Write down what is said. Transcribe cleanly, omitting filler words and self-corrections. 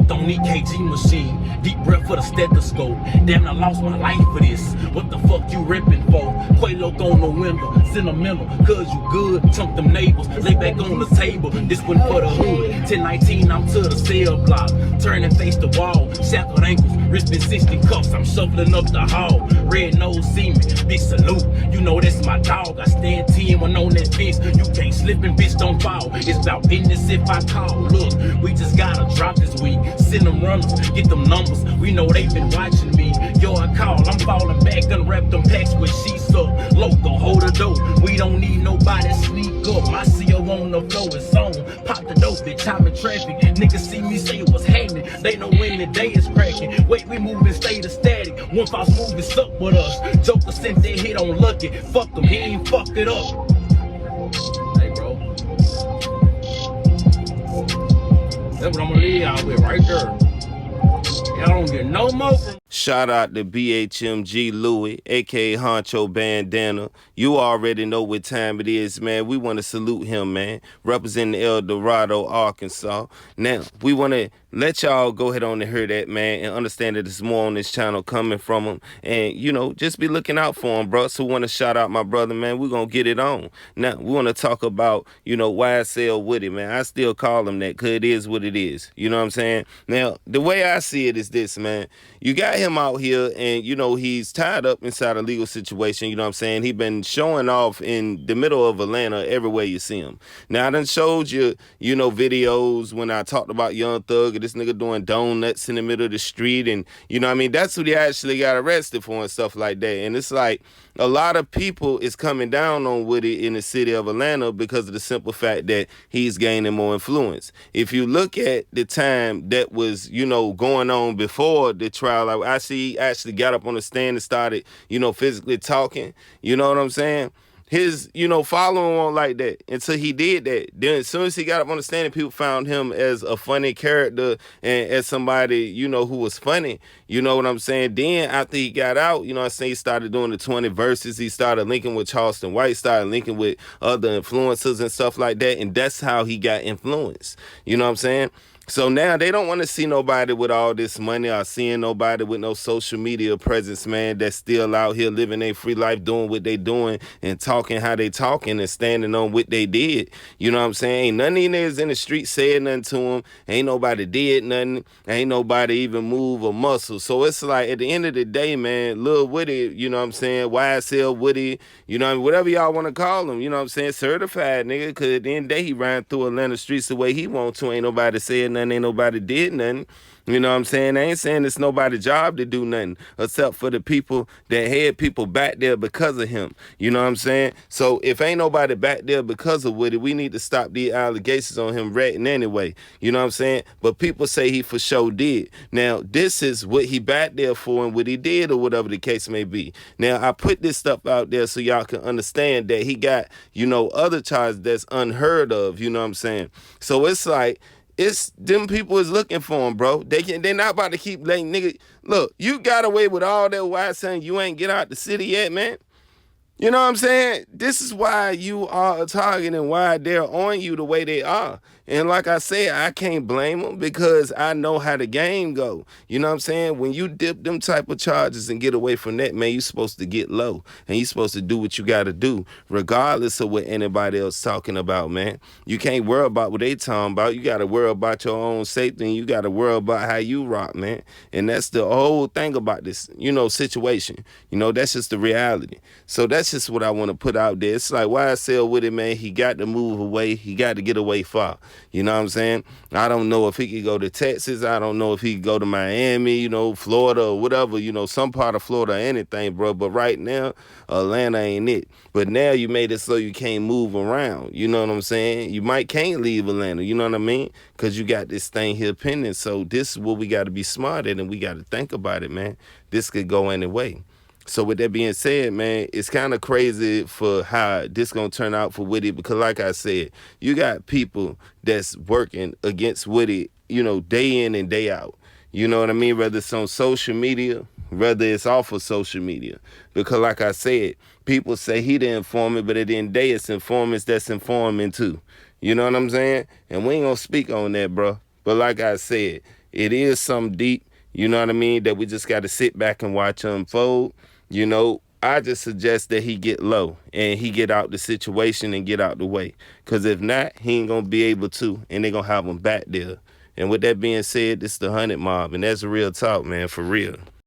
Inked on EKG machine. Deep breath for the stethoscope. Damn, I lost my life for this. What the fuck you ripping for? Quavo on the window. Sentimental, cause you good. Chunk them neighbors. Lay back on the table. This one for the hood. 1019, I'm to the cell block. Turning face the wall. Shackled ankles. Wrist been 60 cuffs. I'm shuffling up the hall. Red nose see me. Big salute. You know that's my dog. I stand 10 when on that fence. You can't slip and bitch don't fall. It's about business if I call. Look, we just gotta drop this week. Send them runners, get them numbers. We know they been watching me. Yo, I call, I'm falling back, unwrap them packs with sheets up. Local, hold the dope. We don't need nobody sneak up. My CO on the floor is on. Pop the dope, bitch, I'm in traffic. Niggas see me say what's happening. They know when the day is cracking. Wait, we moving, stay the static. One false move is up with us. Joker sent that hit on Lucky. Fuck them, he ain't fucked it up. Hey, bro. That's what I'm gonna leave y'all with right there. Y'all don't get no more from. Shout out to BHMG Louis, aka Honcho Bandana. You already know what time it is, man. We want to salute him, man. Representing El Dorado, Arkansas. Now, we want to let y'all go ahead on and hear that, man, and understand that there's more on this channel coming from him. And, you know, just be looking out for him, bro. So we want to shout out my brother, man. We're going to get it on. Now, we want to talk about, you know, YSL Woody, man. I still call him that because it is what it is. You know what I'm saying? Now, the way I see it is this, man. You got him out here and, you know, he's tied up inside a legal situation. You know what I'm saying? He been showing off in the middle of Atlanta everywhere you see him. Now, I done showed you, you know, videos when I talked about Young Thug and this nigga doing donuts in the middle of the street. And, you know what I mean? That's what he actually got arrested for and stuff like that. And it's like a lot of people is coming down on Woody in the city of Atlanta because of the simple fact that he's gaining more influence. If you look at the time that was, you know, going on before the trial, I see he actually got up on the stand and started, you know, physically talking. You know what I'm saying? His, you know, following on like that until he did that. Then as soon as he got up on the stand, people found him as a funny character and as somebody, you know, who was funny. You know what I'm saying? Then after he got out, you know what I'm saying, he started doing the 20 verses. He started linking with Charleston White, started linking with other influencers and stuff like that. And that's how he got influenced. You know what I'm saying? So now they don't want to see nobody with all this money or seeing nobody with no social media presence, man, that's still out here living their free life, doing what they doing and talking how they talking and standing on what they did. You know what I'm saying? Ain't none of these niggas in the street said nothing to them. Ain't nobody did nothing. Ain't nobody even move a muscle. So it's like at the end of the day, man, Lil Woody, you know what I'm saying? YSL Woody, you know what I mean? Whatever y'all want to call him, you know what I'm saying? Certified, nigga, because at the end of the day, he ran through Atlanta streets the way he want to. Ain't nobody said nothing, ain't nobody did nothing. You know what I'm saying? I ain't saying it's nobody's job to do nothing except for the people that had people back there because of him. You know what I'm saying? So if ain't nobody back there because of Woody, we need to stop these allegations on him ratting anyway. You know what I'm saying? But people say he for sure did. Now, this is what he back there for and what he did or whatever the case may be. Now, I put this stuff out there so y'all can understand that he got, you know, other charges that's unheard of. You know what I'm saying? So it's like, it's them people is looking for him, bro. They're not about to keep letting nigga. Look, you got away with all that white saying you ain't get out the city yet, man. You know what I'm saying? This is why you are a target and why they're on you the way they are. And like I said, I can't blame them because I know how the game go. You know what I'm saying? When you dip them type of charges and get away from that, man, you're supposed to get low. And you're supposed to do what you got to do, regardless of what anybody else talking about, man. You can't worry about what they talking about. You got to worry about your own safety and you got to worry about how you rock, man. And that's the whole thing about this, you know, situation. You know, that's just the reality. So that's just what I want to put out there. It's like YSL with it, man. He got to move away. He got to get away far. You know what I'm saying? I don't know if he could go to Texas. I don't know if he could go to Miami, you know, Florida or whatever, you know, some part of Florida or anything, bro. But right now, Atlanta ain't it. But now you made it so you can't move around. You know what I'm saying? You might can't leave Atlanta. You know what I mean? Because you got this thing here pending. So this is what we got to be smart at and we got to think about it, man. This could go any way. So with that being said, man, it's kind of crazy for how this gonna turn out for Woody because like I said, you got people that's working against Woody, you know, day in and day out. You know what I mean? Whether it's on social media, whether it's off of social media. Because like I said, people say he the informant, but at the end of the day, it's informants that's informing too. You know what I'm saying? And we ain't gonna speak on that, bro. But like I said, it is something deep, you know what I mean, that we just got to sit back and watch unfold. You know, I just suggest that he get low and he get out the situation and get out the way. Because if not, he ain't going to be able to, and they going to have him back there. And with that being said, this is the 100 Mob, and that's real talk, man, for real.